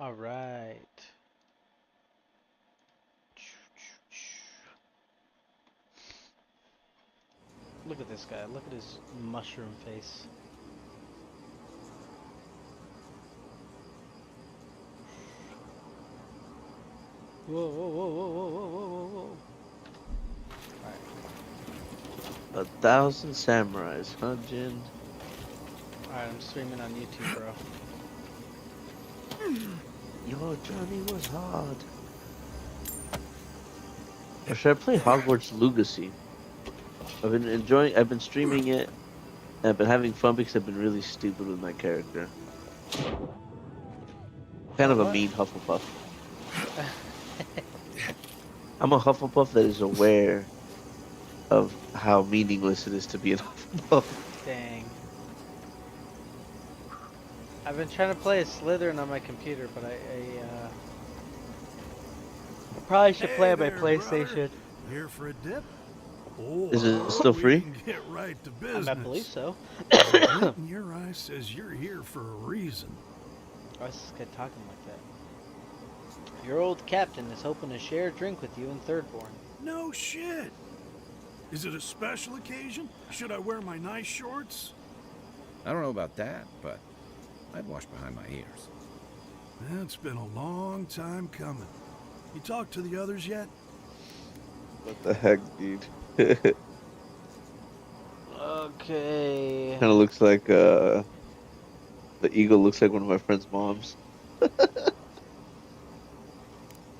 All right. Look at this guy. Look at his mushroom face. Whoa, whoa, whoa, whoa, whoa, whoa, whoa, whoa, whoa. 1,000 samurais, huh, Jin? Alright, I'm streaming on YouTube, bro. Yo, Johnny was hard. Or should I play Hogwarts Legacy? I've been streaming it, and I've been having fun because I've been really stupid with my character. Kind of a What? mean Hufflepuff. I'm a Hufflepuff that is aware of how meaningless it is to be a Hufflepuff. Dang. I've been trying to play a Slytherin on my computer, but I probably should play Hey on my there, brother. PlayStation. Here for a dip? Oh, Is it still we free? can get right to I business. believe so. The glint in your eye says you're here for a reason. Why is this guy talking like that? Your old captain is hoping to share a drink with you in Thirdborn. No shit. Is it a special occasion? Should I wear my nice shorts? I don't know about that, but I'd wash behind my ears. It's been a long time coming. You talked to the others yet? What the heck, dude? Okay. Kind of looks like the eagle looks like one of my friend's moms.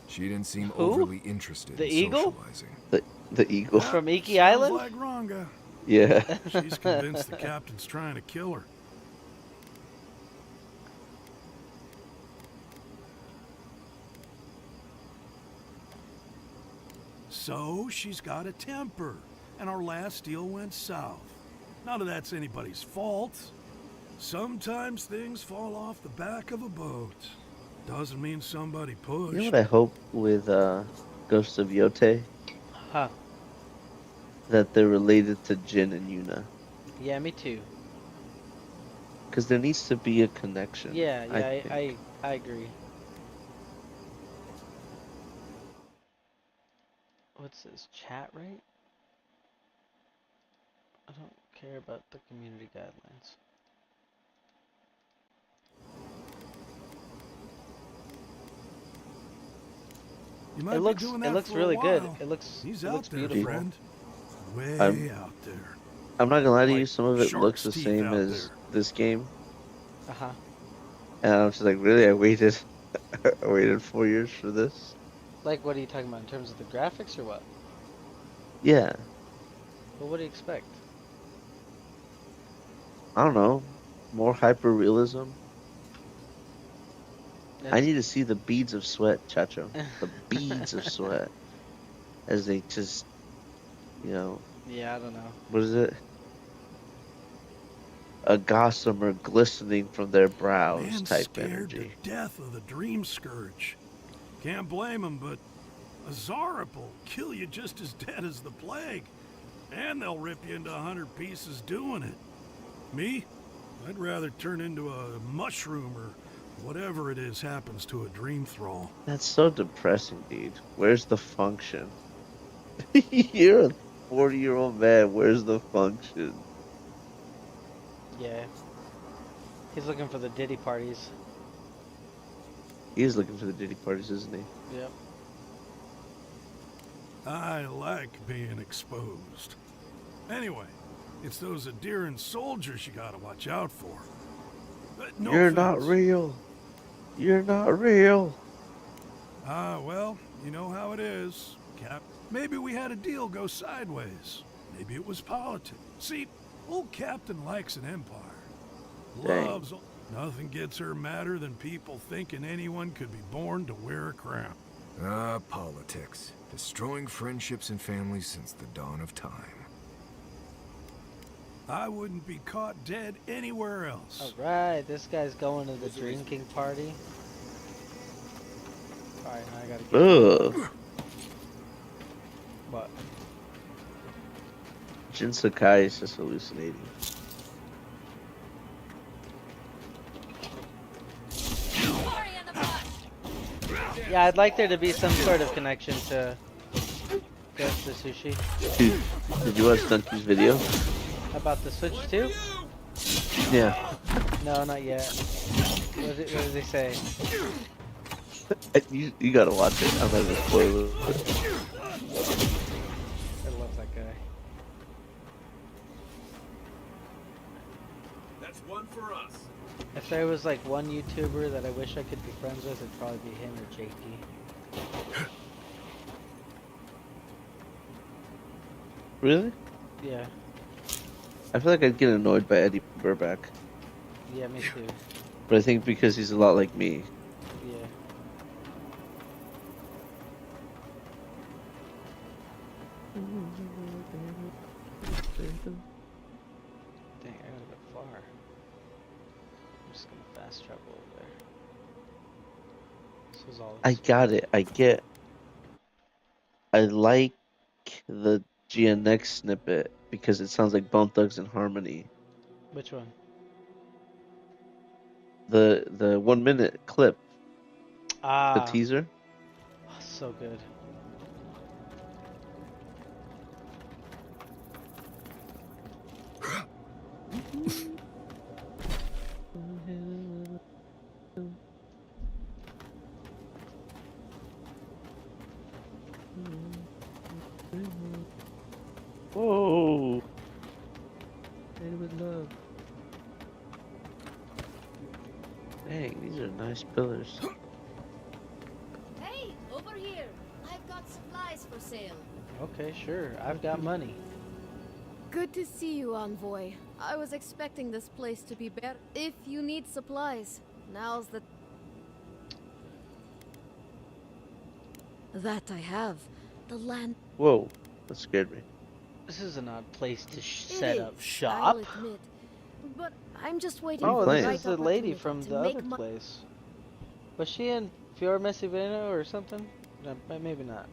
She didn't seem Who? overly interested The in eagle? socializing. The eagle. From Iki Sounds Island? like Ranga. Yeah. She's convinced the captain's trying to kill her. So she's got a temper, and our last deal went south. None of that's anybody's fault. Sometimes things fall off the back of a boat. Doesn't mean somebody pushed. You know what I hope with Ghosts of Yote? Huh. That they're related to Jin and Yuna. Yeah, me too. Because there needs to be a connection. Yeah, I think. I agree. What's this? Chat rate? I don't care about the community guidelines. You might It be looks doing it that looks for a really good. while. It looks He's it out looks there, beautiful. friend. Way out there. I'm not gonna lie to you, Like some of it looks shark's the teeth same out as there. this game. Uh-huh. And I'm just like, really? I waited I waited 4 years for this? Like, what are you talking about in terms of the graphics or what? Yeah. Well, what do you expect? I don't know. More hyper realism. I It's- need to see the beads of sweat, Chacho. The beads of sweat. As they just, you know, Yeah, I don't know. what is it? A gossamer glistening from their brows Man's type scared energy. to death of the dream scourge. Can't blame him, but a Zarep will kill you just as dead as the plague. And they'll rip you into 100 pieces doing it. Me? I'd rather turn into a mushroom or whatever it is happens to a dream thrall. That's so depressing, dude. Where's the function? You're a 40-year-old man. Where's the function? Yeah. He's looking for the Diddy parties. He is looking for the Diddy parties, isn't he? Yep. I like being exposed. Anyway, it's those Adiran soldiers you gotta watch out for. No You're offense. not real. You're not real. Ah, well, you know how it is, Cap. Maybe we had a deal go sideways. Maybe it was politics. See, old Captain likes an empire. Dang. Loves... Nothing gets her madder than people thinking anyone could be born to wear a crown. Ah, politics. Destroying friendships and families since the dawn of time. I wouldn't be caught dead anywhere else. Alright, this guy's going to the drinking party. Alright, now I gotta get... Ugh. What? Jin Sakai is just hallucinating. Glory in the bush! Yeah, I'd like there to be some sort of connection to Ghost of Sushi. Dude, did you watch Donkey's video? About the Switch 2? Yeah. No, not yet. What did they say? You gotta watch it. I'm not gonna spoil it. I love that guy. That's one for us. If there was like one YouTuber that I wish I could be friends with, it'd probably be him or JT. Really? Yeah. I feel like I'd get annoyed by Eddie Burback. Yeah, me too. But I think because he's a lot like me. Yeah. Dang, I gotta go far. I'm just gonna fast travel over there. This is all. I got it. I like the GNX snippet because it sounds like Bone Thugs and Harmony. Which one? The 1 minute clip, the Ah, teaser. so good. Whoa! Made it with love. Dang, these are nice pillars. Hey, over here. I've got supplies for sale. Okay, sure. I've got money. Good to see you, Envoy. I was expecting this place to be better. If you need supplies, now's the... That I have. The land... Whoa, that scared me. This is an odd place to It set up is, shop. I'll admit. But I'm just waiting What are you Oh, for the this playing? right is the lady opportunity from to the make other my... place. Was she in Fior Messiveno or something? No, maybe not.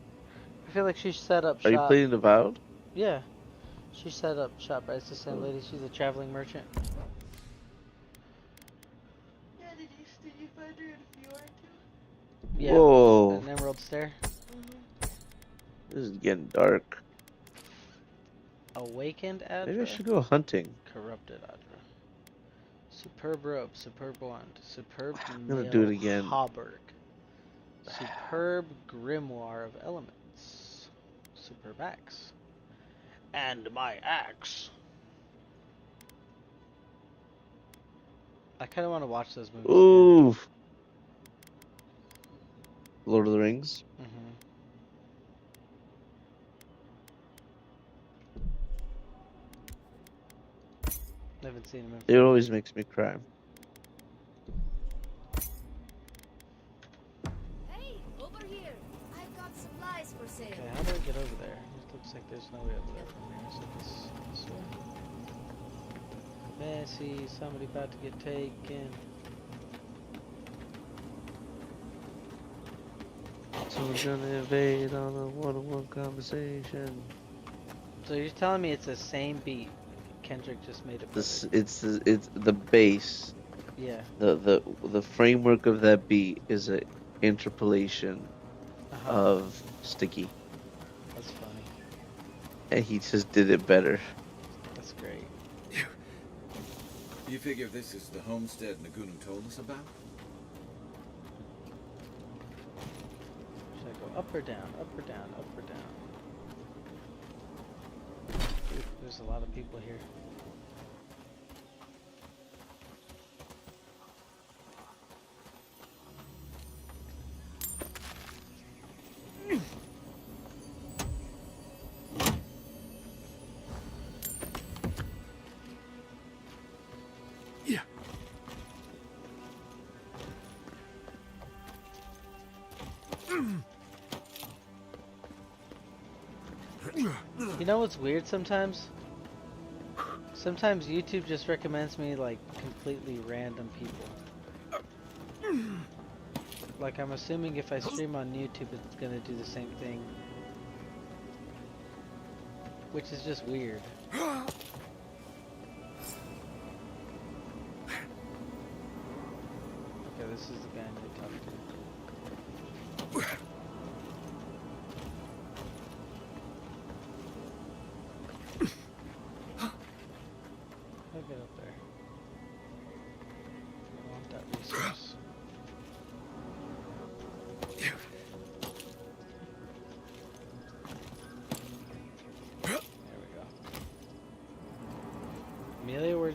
I feel like she set up Are you shop. playing Avowed? Yeah, she set up shop. Right? It's the same lady. She's a traveling merchant. Yeah, did you find her in Fior too? Yeah, Whoa, an Emerald Stair. this is getting dark. Awakened Adra. Maybe I should go hunting. Corrupted Adra. Superb robe, superb wand, superb gonna do it mail again. hauberk, superb grimoire of elements, superb axe, and my axe. I kind of want to watch those movies Ooh, Lord of the Rings. again. I haven't seen them in It forever. always makes me cry. Hey, over here. I've got supplies for sale. Okay, how do I get over there? It looks like there's no way over there from here, so this way. Messy, somebody about to get taken. Someone's gonna invade on a one-on-one conversation. So you're telling me it's the same beat? Kendrick just made it. It's the base. Yeah. The framework of that beat is an interpolation Uh-huh. of Sticky, That's funny. and he just did it better. That's great. You figure this is the homestead Nagunu told us about? Should I go up or down? Up or down? Up or down? Ooh, there's a lot of people here. Yeah. You know what's weird sometimes? Sometimes YouTube just recommends me like completely random people. Like I'm assuming if I stream on YouTube it's gonna do the same thing. Which is just weird. Okay, this is the guy I need to talk to.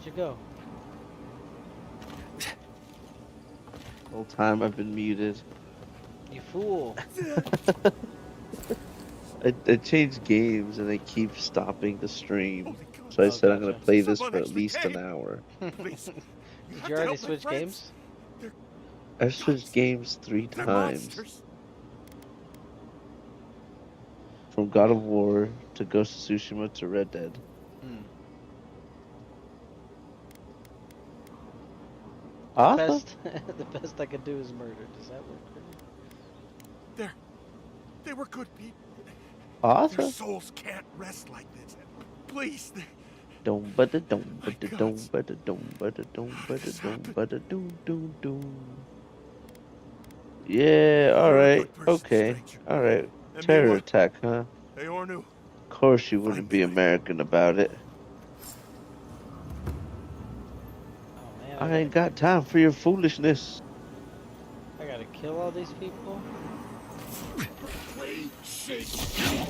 Where'd you go? The whole time I've been muted. You fool. I changed games and they keep stopping the stream. Holy God. So I Oh, said I'm gonna gotcha. play this Someone for at actually least an came. hour. Please. You Did have you to already help my switch friends. games? I've switched games 3 They're times. monsters. From God of War to Ghost of Tsushima to Red Dead. Hmm. The Arthur? best, the best I could do is murder. Does that work for you? They were good people. Their Arthur? souls can't rest like this. Please. Dum ba da dum ba My da dum gods. ba da dum ba da dum How ba did da this dum happen? ba da dum dum dum. Yeah, You're a alright, good person, okay, stranger. alright. And Terror Miwa, attack, huh? hey Ornu, Of course you wouldn't find be me later. American about it. Oh man, I ain't got time for your foolishness. I gotta kill all these people.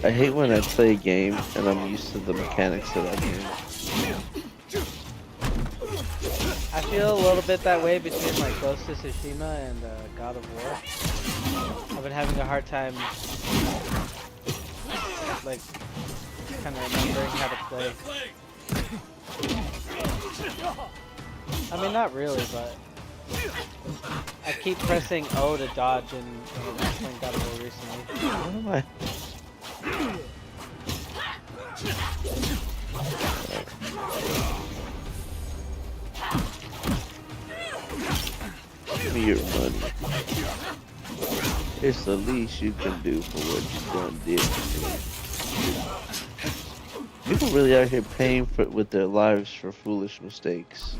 I hate when I play a game and I'm used to the mechanics of that game. I feel a little bit that way between like Ghost of Tsushima and God of War. I've been having a hard time like kind of remembering how to play. I mean, not really, but I keep pressing O to dodge and when I'm playing God of War recently. What am I? Give me your money. It's the least you can do for what you done did to me. People really out here paying for with their lives for foolish mistakes.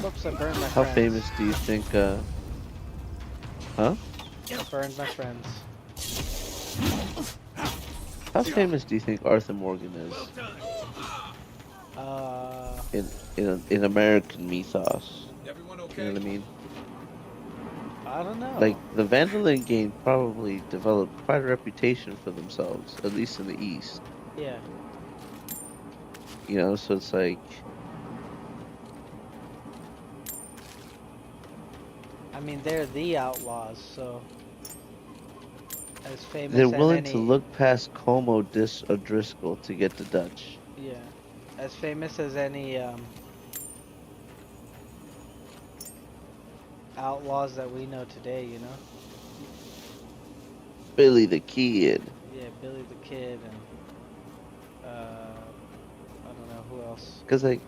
Oops, I burned my How friends. famous do you think, huh? I burned my friends. How famous do you think Arthur Morgan is Uh, in American mythos? Everyone You okay? know what I mean? I don't know. Like, the Vandalin game probably developed quite a reputation for themselves, at least in the East. Yeah. You know, so it's like, I mean, they're the outlaws, so as famous they're as willing to any. look past Como O'Driscoll to get the Dutch. Yeah, as famous as any outlaws that we know today. You know. Billy the Kid. Yeah, Billy the Kid and I don't know who else. Because, like,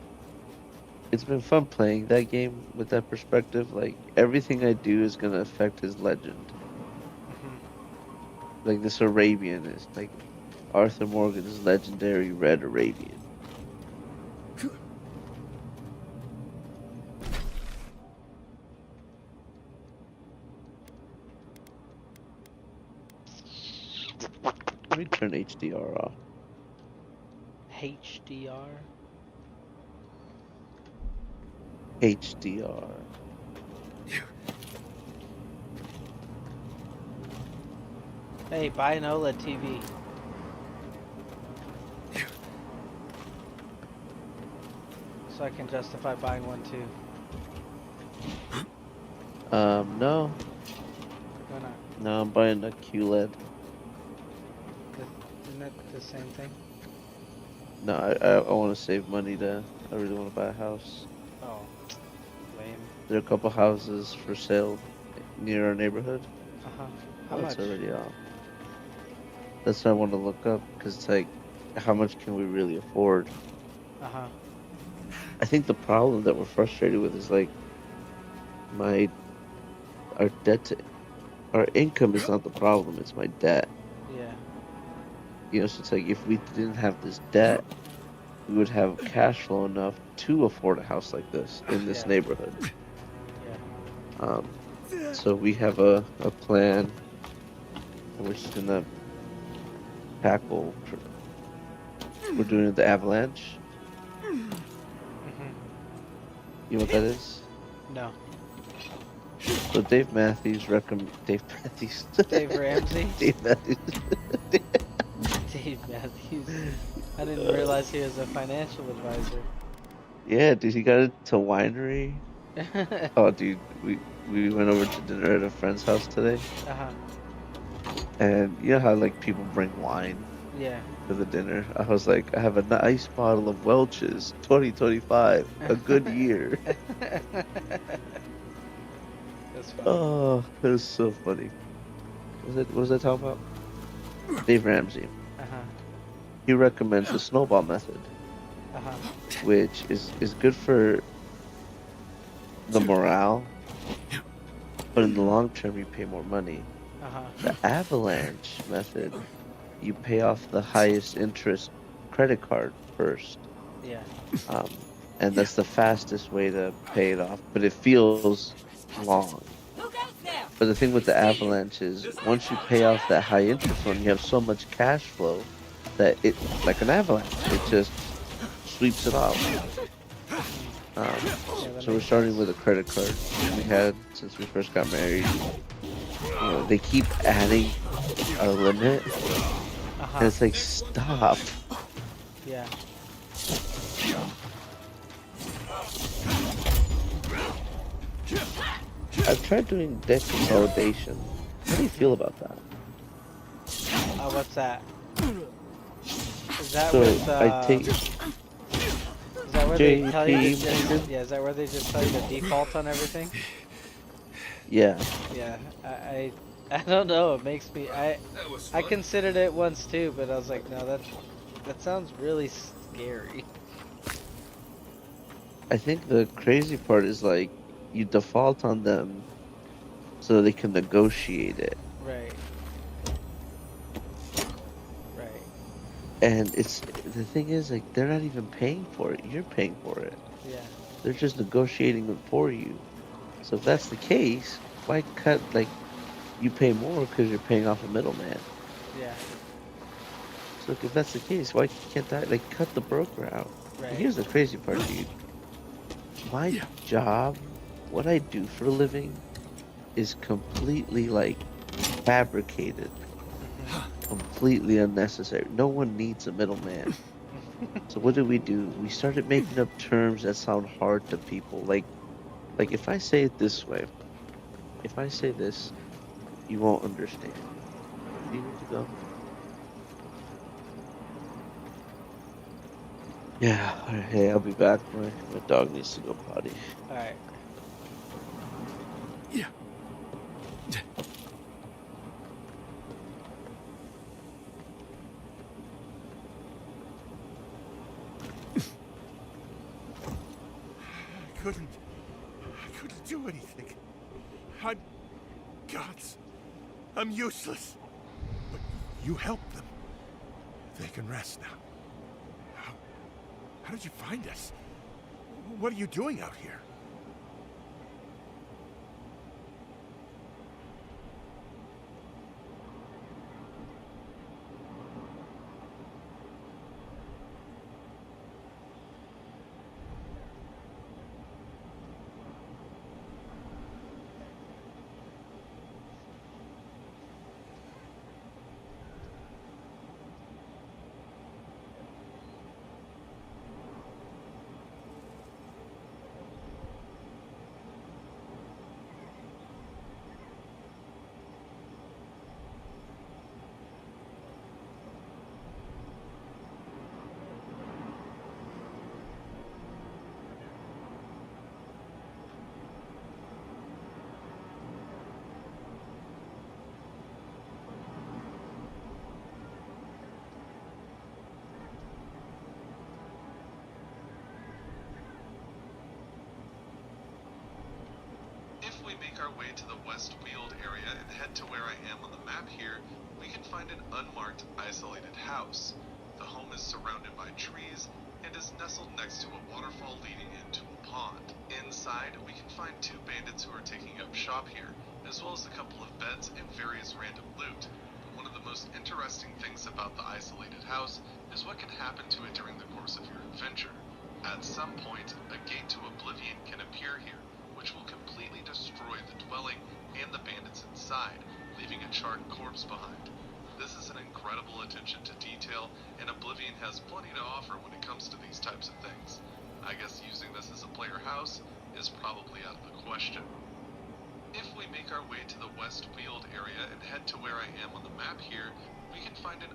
it's been fun playing that game with that perspective. Like, everything I do is going to affect his legend. Like, this Arabian is, like, Arthur Morgan's legendary Red Arabian. Let me turn HDR off. HDR. HDR. Hey, buy an OLED TV. So I can justify buying one too. No. Why not? No, I'm buying a QLED. Isn't that the same thing? No, I want to save money I really want to buy a house. Oh, lame. There are a couple houses for sale near our neighborhood. Uh-huh. How Oh, much? it's already off. That's what I want to look up, because it's like, how much can we really afford? Uh-huh. I think the problem that we're frustrated with is like, our debt to, our income is not the problem, it's my debt. Yeah. You know, so it's like, if we didn't have this debt, we would have cash flow enough to afford a house like this in this Yeah. neighborhood. Yeah. So we have a plan, and we're just gonna tackle. We're doing the avalanche. Mhm. You know what that is? No. So Dave Matthews recommend Dave Matthews. Dave Ramsey? Dave Matthews. Dave Matthews. I didn't realize he was a financial advisor. Yeah, dude, he got into winery. Oh, dude, we went over to dinner at a friend's house today, Uh-huh. and you know how like people bring wine Yeah. to the dinner. I was like, I have a nice bottle of Welch's 2025, a good year. That's funny. Oh, it was so funny. What was I talking about? Dave Ramsey. Uh-huh. He recommends the snowball method, Uh-huh. which is good for the morale, but in the long term you pay more money. Uh-huh. The avalanche method, you pay off the highest interest credit card first. Yeah. Um, and that's the fastest way to pay it off, but it feels long. But the thing with the avalanche is once you pay off that high interest one, you have so much cash flow that it, like an avalanche, it just sweeps it off. Um, Yeah, that so we're makes starting sense. with a credit card we had since we first got married. You know, they keep adding a limit, and Uh-huh. it's like, stop. Yeah. I've tried doing debt consolidation. How do you feel about that? What's that? Is that So with I take is that where they tell you to JP just, Morgan. yeah, is that where they just tell you to default on everything? Yeah, Yeah. I don't know, it makes me I considered it once too, but I was like, no, that sounds really scary. I think the crazy part is like you default on them so they can negotiate it, Right. Right. and it's the thing is like they're not even paying for it. You're paying for it. Yeah. They're just negotiating it for you. So if that's the case, why cut like you pay more because you're paying off a middleman? Yeah. So if that's the case, why can't that like cut the broker out? And Right. here's the crazy part, dude. My job, what I do for a living, is completely like fabricated, completely unnecessary. No one needs a middleman. So what do? We started making up terms that sound hard to people. Like if I say it this way, if I say this, you won't understand. Do you need to go? Yeah. All right, hey, I'll be back. My dog needs to go potty. All right. I couldn't do anything. I'm gods. I'm useless. But you helped them. They can rest now. How did you find us? What are you doing out here? If we make our way to the West Weald area and head to where I am on the map here, we can find an unmarked, isolated house. The home is surrounded by trees and is nestled next to a waterfall leading into a pond. Inside, we can find two bandits who are taking up shop here, as well as a couple of beds and various random loot. But one of the most interesting things about the isolated house is what can happen to it during the course of your adventure. At some point, a gate to oblivion can appear here, which will completely destroy the dwelling inside, leaving a charred corpse behind. This is an incredible attention to detail, and Oblivion has plenty to offer when it comes to these types of things. I guess using this as a player house is probably out of the question. If we make our way to the West Weald area and head to where I am on the map here, we can find an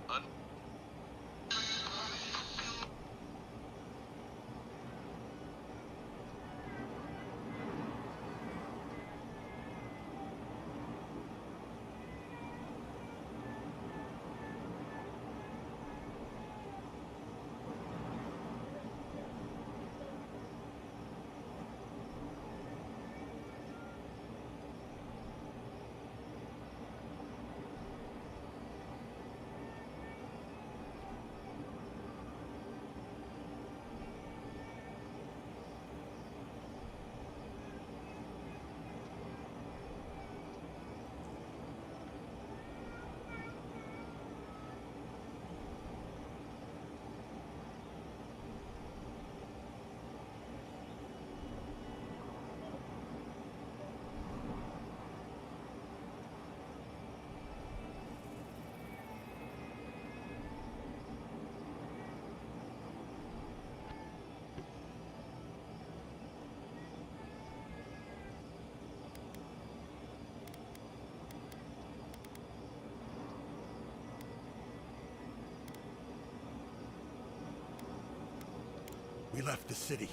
We left the city.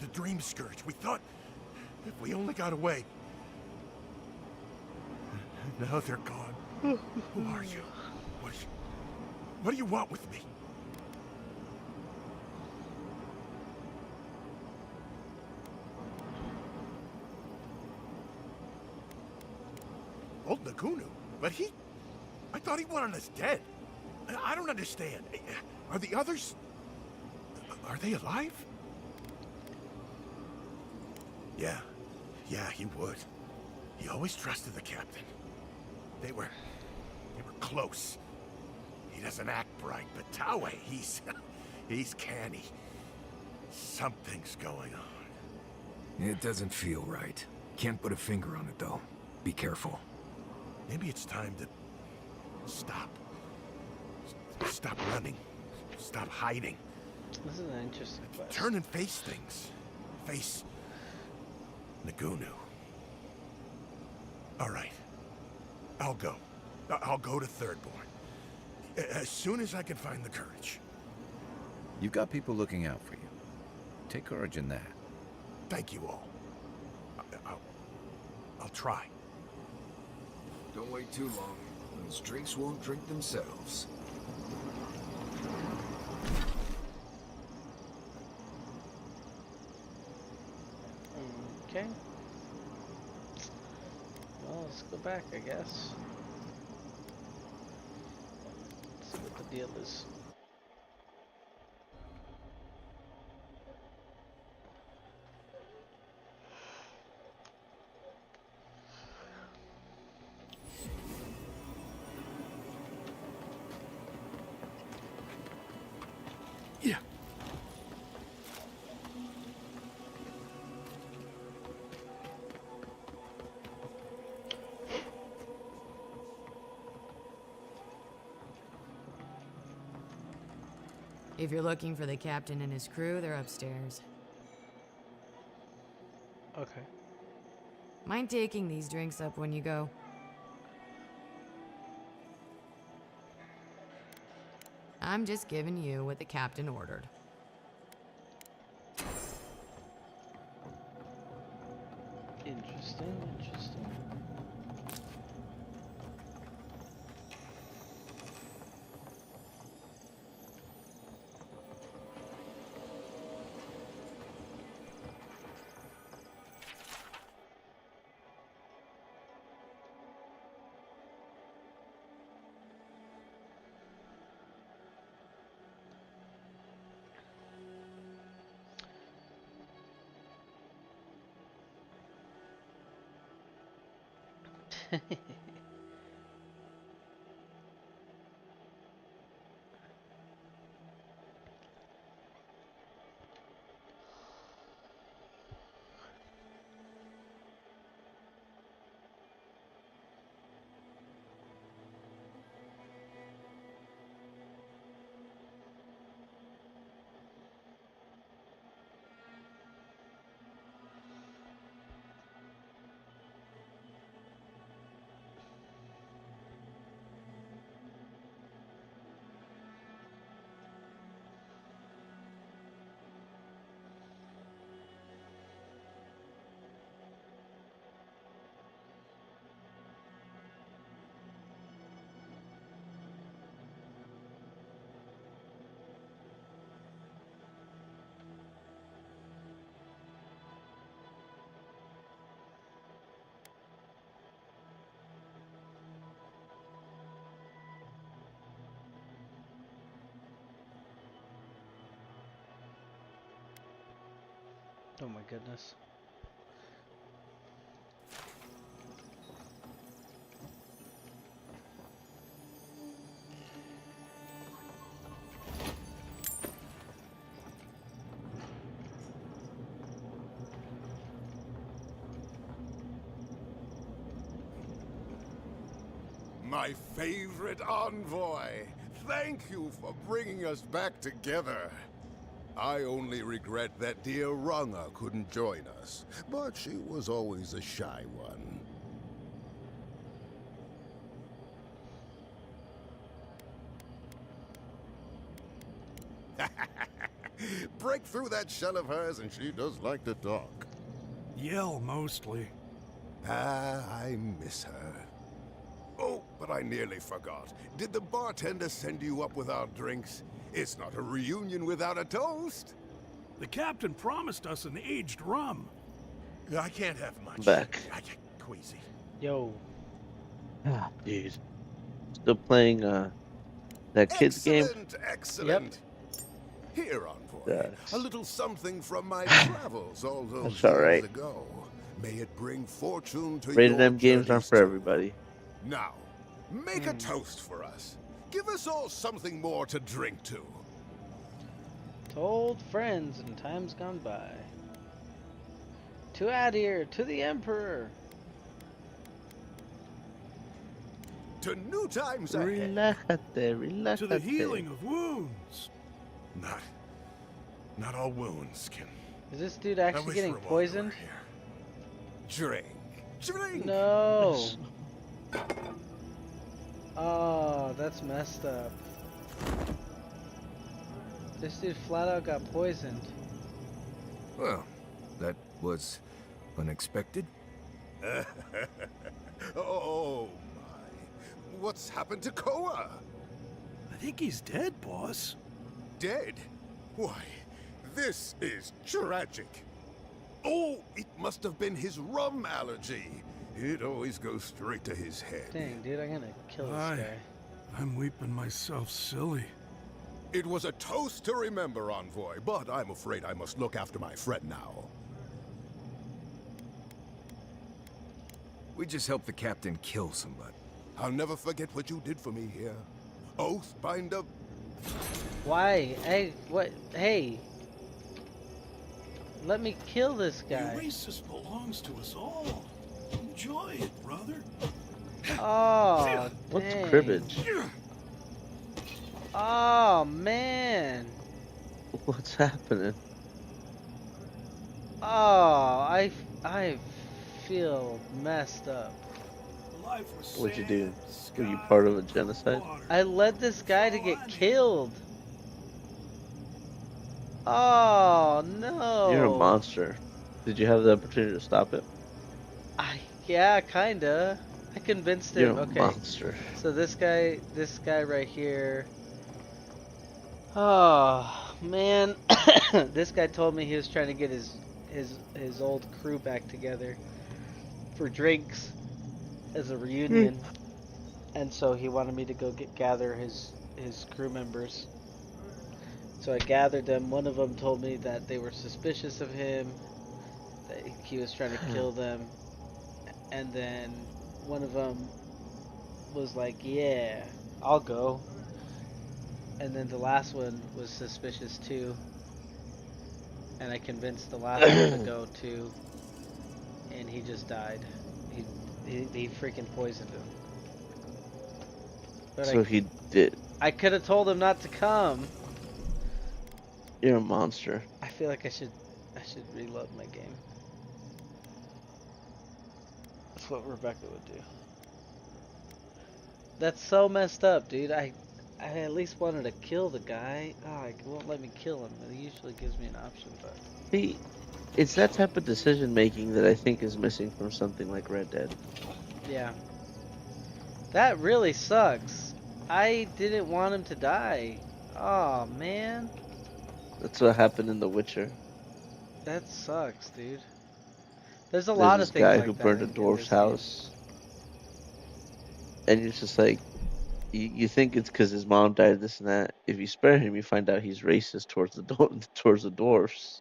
The Dream Scourge. We thought if we only got away. Now they're gone. Who are you? What do you want with me? Old Nagunu? But I thought he wanted us dead. I don't understand. Are the others... Are they alive? Yeah, he would. He always trusted the captain. They were close. He doesn't act bright, but Taue, he's canny. Something's going on. It doesn't feel right. Can't put a finger on it, though. Be careful. Maybe it's time to stop. Stop running. Stop hiding. This is an interesting quest. Turn and face things. Face Nagunu. All right. I'll go. I'll go to Thirdborn. As soon as I can find the courage. You've got people looking out for you. Take courage in that. Thank you all. I'll try. Don't wait too long. Those drinks won't drink themselves. Okay. Well, let's go back, I guess. See what the deal is. Yeah. If you're looking for the captain and his crew, they're upstairs. Okay. Mind taking these drinks up when you go? I'm just giving you what the captain ordered. Interesting, interesting. Oh my goodness. My favorite envoy! Thank you for bringing us back together. I only regret that dear Runga couldn't join us, but she was always a shy one. Break through that shell of hers and she does like to talk. Yell mostly. I miss her. Oh, but I nearly forgot. Did the bartender send you up with our drinks? It's not a reunion without a toast. The captain promised us an aged rum. I can't have much. Back. I get queasy. Yo. Ah, dude. Still playing that kids game? Excellent. Here, Envoy, a little something from my travels all those That's years alright. ago. May it bring fortune to Rated your M games aren't journeys for too. everybody. Now, make a toast for us. Give us all something more to drink to. To old friends in times gone by. To Adir, to the Emperor. To new times ahead. Relájate, relájate. To the healing of wounds. Not all wounds can. Is this dude actually wish getting for a while poisoned? Drink. Drink! No. Oh, that's messed up. This dude flat out got poisoned. Well, that was unexpected. Oh my. What's happened to Koa? I think he's dead, boss. Dead? Why, this is tragic. Oh, it must have been his rum allergy. It always goes straight to his head. Dang, dude, I'm gonna kill this guy. I'm weeping myself silly. It was a toast to remember, Envoy, but I'm afraid I must look after my friend now. We just helped the captain kill somebody. I'll never forget what you did for me here. Oathbinder. Why? Hey, what? Hey. Let me kill this The guy. oasis belongs to us all. Enjoy it, brother. Oh, What's dang. cribbage? Oh, man. What's happening? Oh, I feel messed up. Life was What'd you sand, do? Were you sky, part of a genocide? water. I led this guy to All get I need. killed. Oh, no. You're a monster. Did you have the opportunity to stop it? Yeah, kinda. I convinced him. You're a Okay. monster. So this guy right here. Oh man, this guy told me he was trying to get his old crew back together for drinks as a reunion, and so he wanted me to go gather his crew members. So I gathered them. One of them told me that they were suspicious of him, that he was trying to kill them, and then one of them was like, "Yeah, I'll go." And then the last one was suspicious too. And I convinced the last one to go too. And he just died. He freaking poisoned him. But So he did. I could have told him not to come. You're a monster. I feel like I should reload my game. That's what Rebecca would do. That's so messed up, dude. I at least wanted to kill the guy. Oh, it won't let me kill him. It usually gives me an option, but... See, it's that type of decision making that I think is missing from something like Red Dead. Yeah. That really sucks. I didn't want him to die. Oh, man. That's what happened in The Witcher. That sucks, dude. There's a There's lot this of things guy like who that burned a in dwarf's this game. house. And you're just like, you think it's because his mom died, this and that. If you spare him, you find out he's racist towards the towards the dwarfs.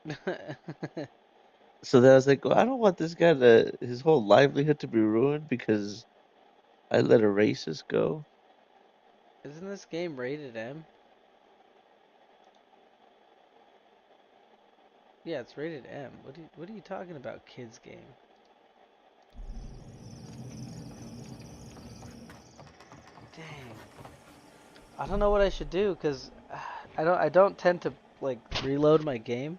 So then I was like, well, I don't want this guy to his whole livelihood to be ruined because I let a racist go. Isn't this game rated M? Yeah, it's rated M. What are you talking about, kids game? Dang. I don't know what I should do because I don't tend to like reload my game,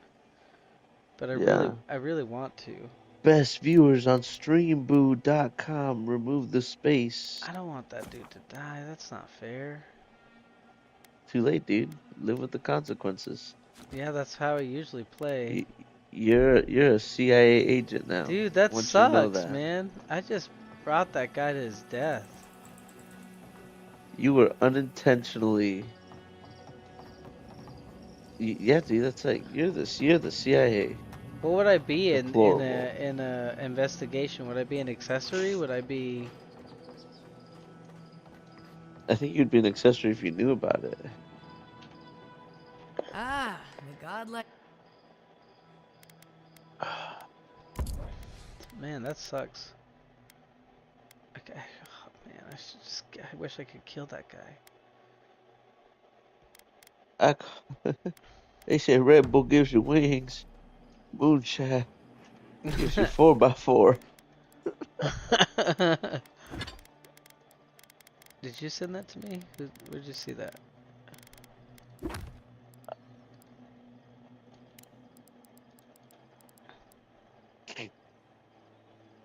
but Yeah. I really want to. Best viewers on streamboo.com. Remove the space. I don't want that dude to die. That's not fair. Too late, dude. Live with the consequences. Yeah, that's how I usually play. Y- you're a CIA agent now. Dude, that Once you know sucks, that. man. I just brought that guy to his death. You were unintentionally. Yeah, dude. That's like you're the CIA. What would I be Deplorable. in a investigation? Would I be an accessory? Would I be? I think you'd be an accessory if you knew about it. Ah, the godlike. Man, that sucks. Okay. Oh, man, I wish I could kill that guy. They say Red Bull gives you wings. Moonshine gives you 4x4. Did you send that to me? Where'd you see that?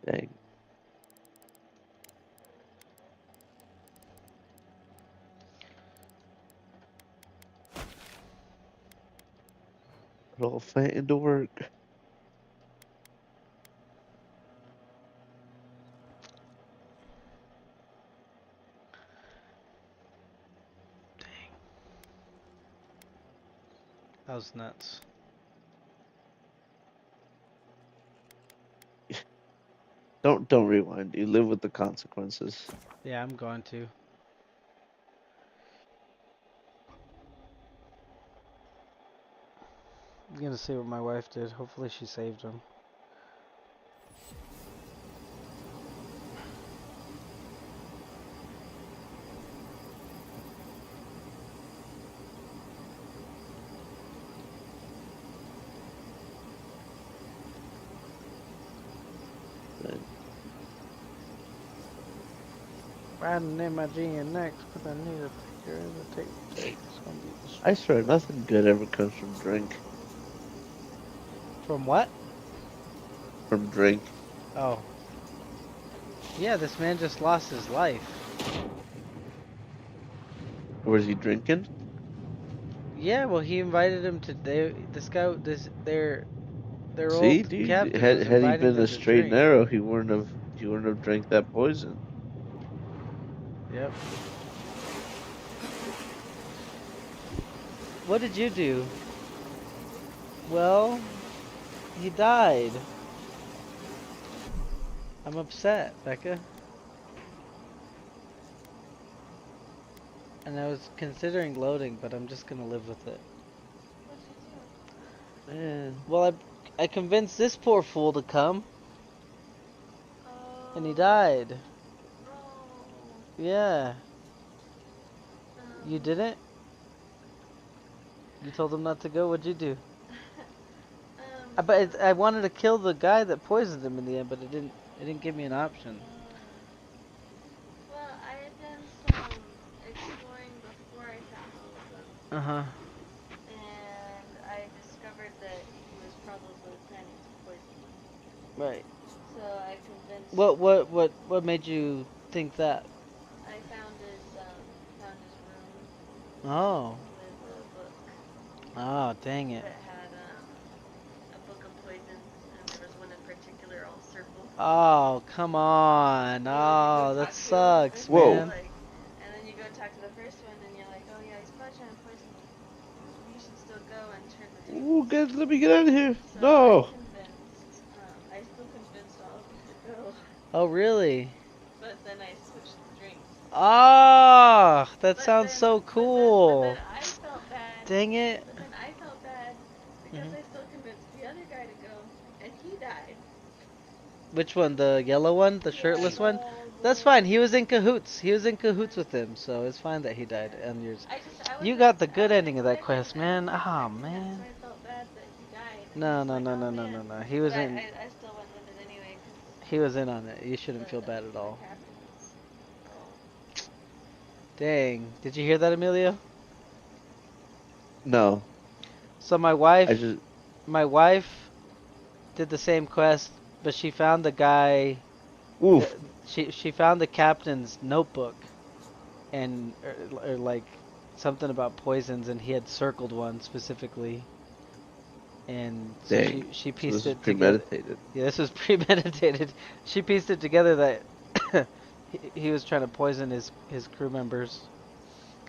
Dang. Put all fat into work. That was nuts. Don't rewind. You live with the consequences. Yeah, I'm going to. I'm gonna see what my wife did. Hopefully she saved him. Riding in my GNX, but I need a picture of the take. It's gonna be I swear nothing good ever comes from drink. from what? From drink. Oh. Yeah, this man just lost his life. Or is he drinking? Yeah, well, he invited him to. Their See, old dude, captain was had he inviting been a them to straight and drink. narrow, he wouldn't have drank that poison. Yep. What did you do? Well, he died. I'm upset, Becca. And I was considering loading, but I'm just gonna live with it. Man, Well, I convinced this poor fool to come, and he died. Yeah. You didn't? You told him not to go? What'd you do? But I wanted to kill the guy that poisoned him in the end, but it didn't give me an option. Well, I had done some exploring before I found all of them, Uh-huh. and I discovered that he was probably planning to poison me. Right. So I convinced. What made you think that? I found his room Oh. with a book Oh, dang it. that had a book of poisons, and there was one in particular all circled. Oh, come on. Oh, that sucks, Whoa. man. And then you go talk to the first one, and you're like, oh yeah, he's probably trying to poison me. You should still go and turn the tables. Ooh, guys, let me get out of here. So No. I still convinced all of them to go, Oh, really? but then I switched the drinks. Oh, that But sounds then- so But cool. then I felt bad. Dang it. But then I felt bad because I still convinced the other guy to go, and he died. Which one? The yellow one? The shirtless one? That's fine. He was in cahoots. He was in cahoots with him, so it's fine that he died on yours. You got the good ending of that quest, man. Ah, man. I felt bad that he died. No, no, no, no, no, no, no. He was in. I still went with it anyway because He was in on it. You shouldn't feel bad at the all. captain's girl. Dang. Did you hear that, Emilio? No, So I just. my wife did the same quest, but she found the guy. Oof. She found the captain's notebook, and or like something about poisons, and he had circled one specifically. And so Dang. she So pieced this is it together. premeditated. Yeah, this was premeditated. She pieced it together that he was trying to poison his crew members,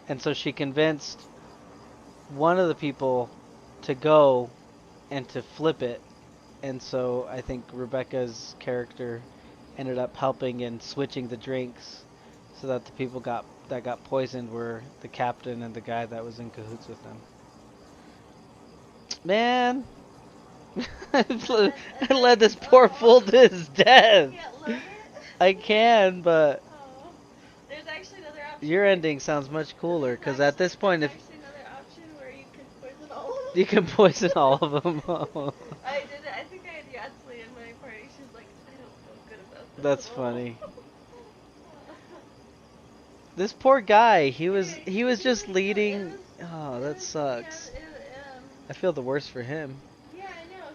and so she convinced one of the people to go and to flip it. And so I think Rebecca's character ended up helping and switching the drinks so that the people that got poisoned were the captain and the guy that was in cahoots with them. Man, I led this poor fool to his death. You can't load it? I can, but Oh. There's actually another option. your ending sounds much cooler because at this point, if There's actually another option where you can poison all of them. you can poison all of them. I did it. I think I had Yatsli in my party. She's like, I don't feel good about this. That's at all." funny. This poor guy, he was just leading. Oh, that sucks. I feel the worst for him. Yeah, I know.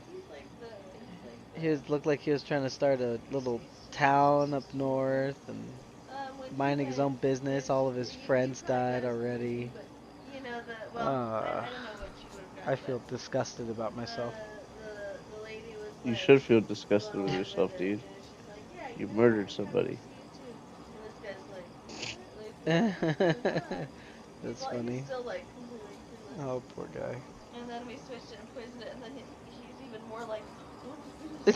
He's like Looked like he was trying to start a little town up north and minding his own business. All of his friends died already. You know the well, I don't know what she would have I feel disgusted about myself. The lady was You like, should feel disgusted with yourself, dude. she's like, yeah, You know, murdered I somebody. see you too. And this guy's like, what? That's He's funny. still like completely clueless. Oh, poor guy. And then we switched it and poisoned it, and then he's even more like, what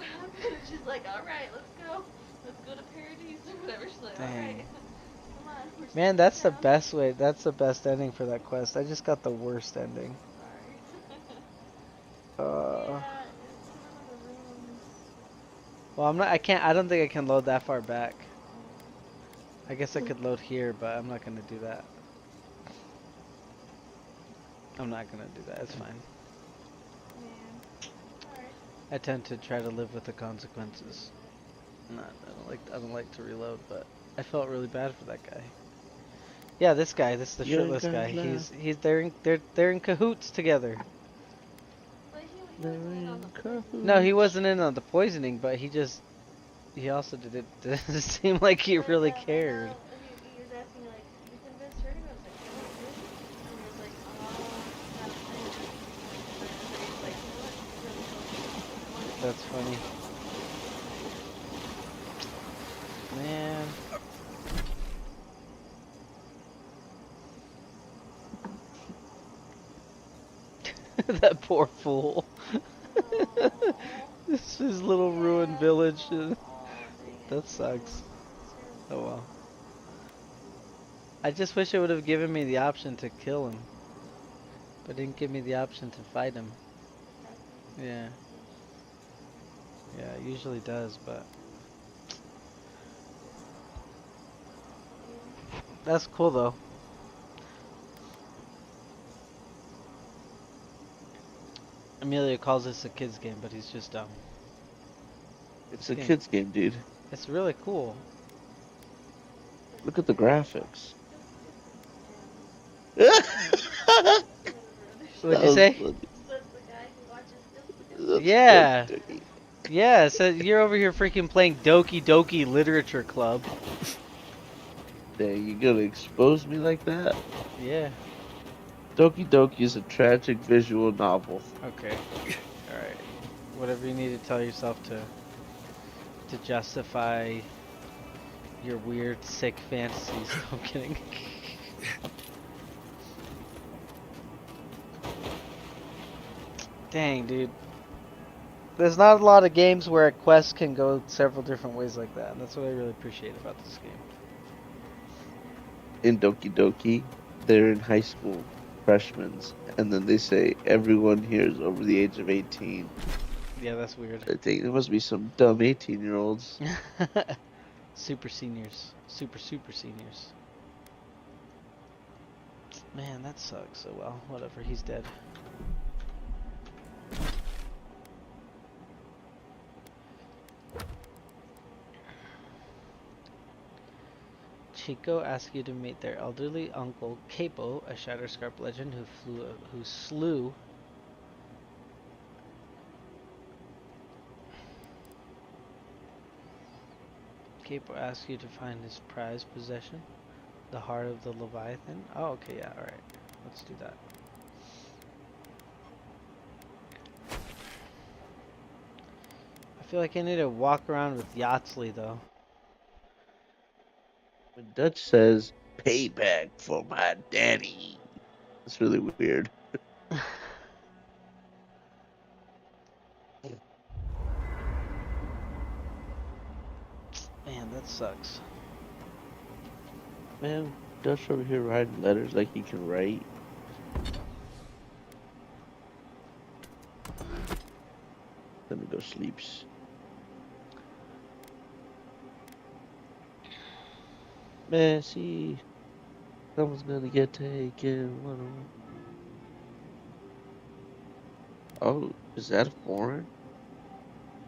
happened? And she's like, all right, let's go to Paradise or whatever. She's like, all right, Dang. come on. We're Man, still that's the in town." best way. That's the best ending for that quest. I just got the worst ending. Sorry. Uh, Yeah, it's one of the rooms. well, I'm not. I can't. I don't think I can load that far back. I guess I could load here, but I'm not gonna do that. I'm not gonna do that. It's fine. Yeah. Alright. I tend to try to live with the consequences. I don't like to reload, but I felt really bad for that guy. Yeah, this guy, this the Young shirtless guy. guns They're in cahoots together. But he wasn't in on the poison. No, he wasn't in on the poisoning, but he also didn't seem like he really cared. He was asking like, you convinced her to go? I was like, yeah, I did. And he was like, oh, that's and he was like, you know what? Really cool. That's funny. Man. That poor fool. This is little ruined village. That sucks. Oh well. I just wish it would have given me the option to kill him. But it didn't give me the option to fight him. Yeah. Yeah, it usually does, but... That's cool though. Amelia calls this a kid's game, but he's just dumb. It's a kid's game, dude. It's really cool. Look at the graphics. What'd you say? Yeah. Yeah, so you're over here freaking playing Doki Doki Literature Club. Dang, you gonna expose me like that? Yeah. Doki Doki is a tragic visual novel. Okay. Alright. Whatever you need to tell yourself to justify your weird, sick fantasies. I'm kidding. Dang, dude. There's not a lot of games where a quest can go several different ways like that, and that's what I really appreciate about this game. In Doki Doki, they're in high school, freshmen, and then they say everyone here is over the age of 18. Yeah, that's weird. I think there must be some dumb 18-year-olds. Super seniors. Super seniors. Man, that sucks. Oh well, whatever, he's dead. Chico asks you to meet their elderly uncle, Capo, a Shatterscarp legend who slew Capo asks you to find his prized possession, the heart of the Leviathan. Oh, okay, yeah, alright. Let's do that. I feel like I need to walk around with Yatsley, though. When Dutch says, payback for my daddy. It's really weird. Man, that sucks. Man, Dutch over here writing letters like he can write. Let me go sleeps. Messi. Someone's gonna get taken. Oh, is that a foreign?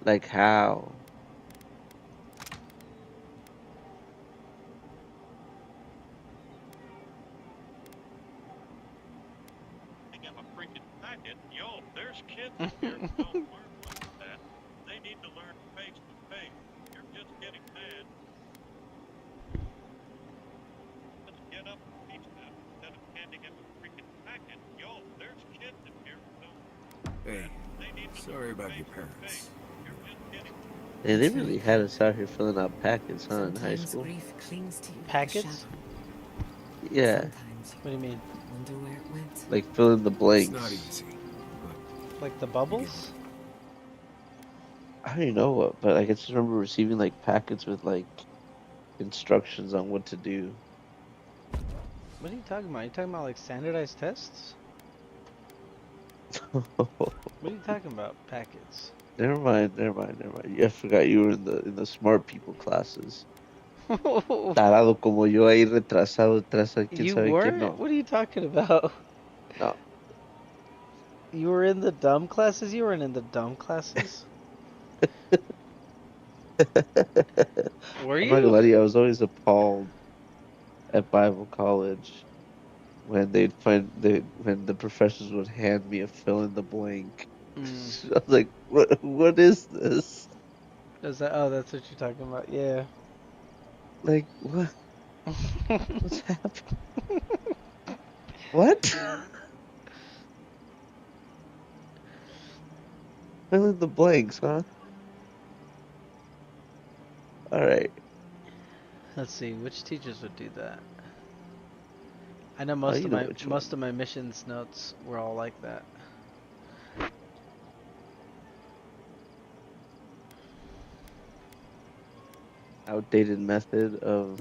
Like how? Up a freaking packet. Yo, there's kids in here who don't learn like that. They need to learn face to face. You're just getting mad. Let's get up and teach them instead of handing him a freaking packet. Yo, there's kids in here who don't learn Hey, they need to sorry learn about face your to parents. face. You're just getting Hey, they really had us out here filling out packets, huh, in high Sometimes school? grief clings to you like a Packets? shadow. Yeah, Sometimes What do you mean? you wonder where it went. like fill in the It's not blanks. easy, but Like the you get bubbles? I don't even know what, but I just remember receiving like packets with like instructions on what to do. What are you talking about? Are you talking about like standardized tests? What are you talking about? Packets. Never mind, never mind, never mind. I forgot you were in the smart people classes. Tarado como yo ahí retrasado detrás de quién You sabe quién weren't? no. What are you talking about? No. You were in the dumb classes? You weren't in the dumb classes? Were I'm not gonna you? lie to you, I was always appalled at Bible college when when the professors would hand me a fill in the blank. Mm. I was like, what is this? Is that? Oh, that's what you're talking about. Yeah. Like what's happening? What? Fill in the blanks, huh? All right. Let's see. Which teachers would do that? I know Oh, you know which one. most of my missions notes were all like that. Outdated method of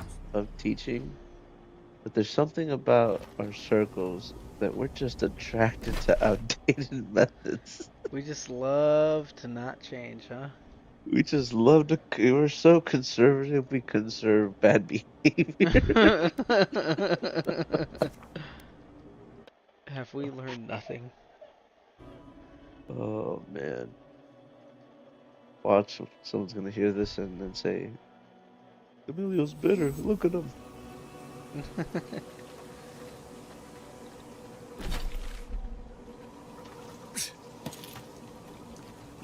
teaching. But there's something about our circles that we're just attracted to outdated methods. We just love to not change, huh? We just love to, we're so conservative, we conserve bad behavior. Have we learned nothing? Oh man. Watch, someone's gonna hear this and then say, Emilio's bitter, look at him.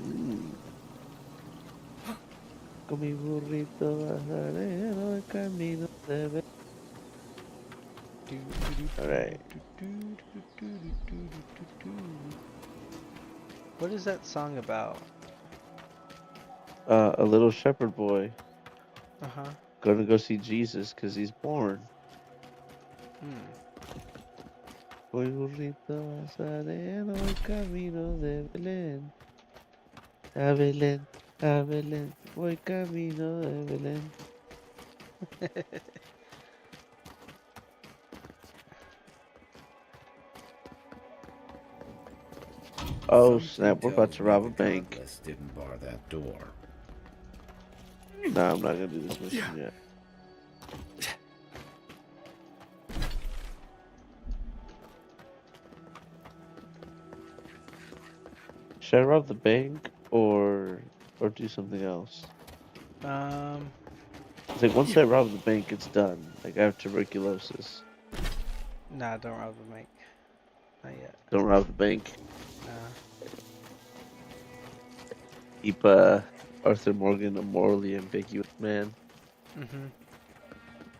Mm. Con mi burrito bajaré el camino de... Alright. What is that song about? A little shepherd boy Uh-huh. gonna go see Jesus because he's born. Hmm. Voy burrito asadero el camino de Belén. A Belén, voy camino de Belén. Oh Something snap, we're about tells to me rob a the bank. Godless didn't bar that door. Nah, I'm not gonna do this mission yet. Should I rob the bank or do something else? It's like once I rob the bank, it's done. Like I have tuberculosis. Nah, don't rob the bank. Not yet. Don't rob the bank. Nah. Keep Arthur Morgan a morally ambiguous man. Mhm.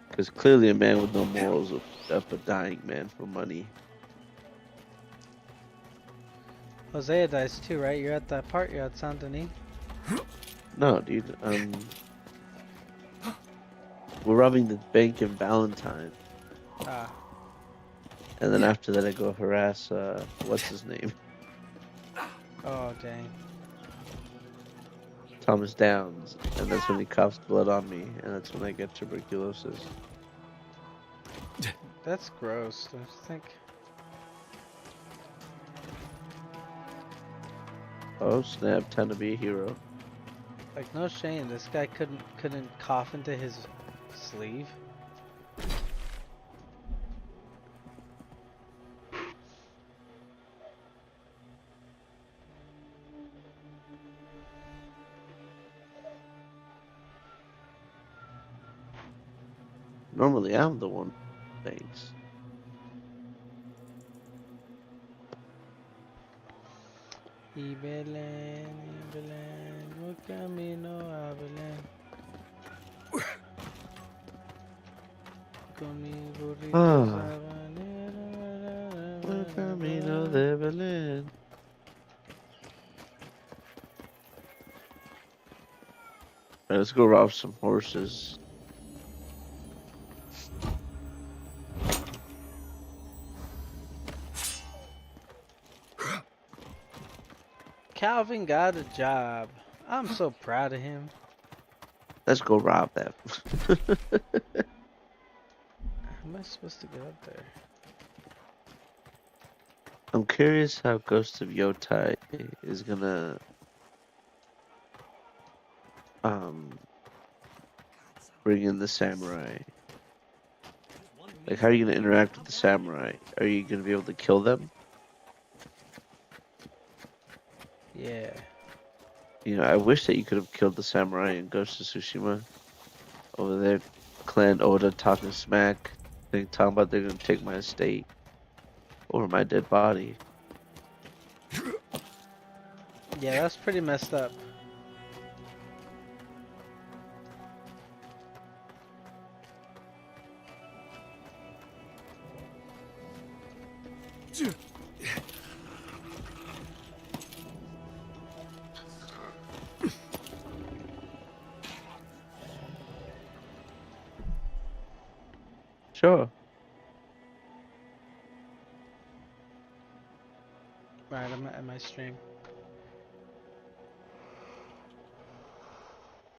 Because clearly a man with no morals will put up a dying man for money. Hosea dies too, right? You're at that part. You're at Saint Denis. No, dude. We're robbing the bank in Valentine, Ah. and then after that I go harass what's his name, Oh dang. Thomas Downs, and that's when he coughs blood on me, and that's when I get tuberculosis. That's gross. Don't you think? Oh snap! Time to be a hero. Like no shame. This guy couldn't cough into his sleeve. Normally I'm the one. Thanks. Y Belén, un camino a Belén. Con mi burrito Ah, sabanero. el camino de Belén. Alright, let's go rob some horses. Calvin got a job. I'm so proud of him. Let's go rob that. How am I supposed to get up there? I'm curious how Ghost of Yotai is gonna bring in the samurai. Like, how are you gonna interact with the samurai? Are you gonna be able to kill them? Yeah. You know, I wish that you could have killed the samurai in Ghost of Tsushima. Over there, Clan Oda talking smack, talking about they're gonna take my estate over my dead body. Yeah, that's pretty messed up. Sure. Right, I'm at my stream.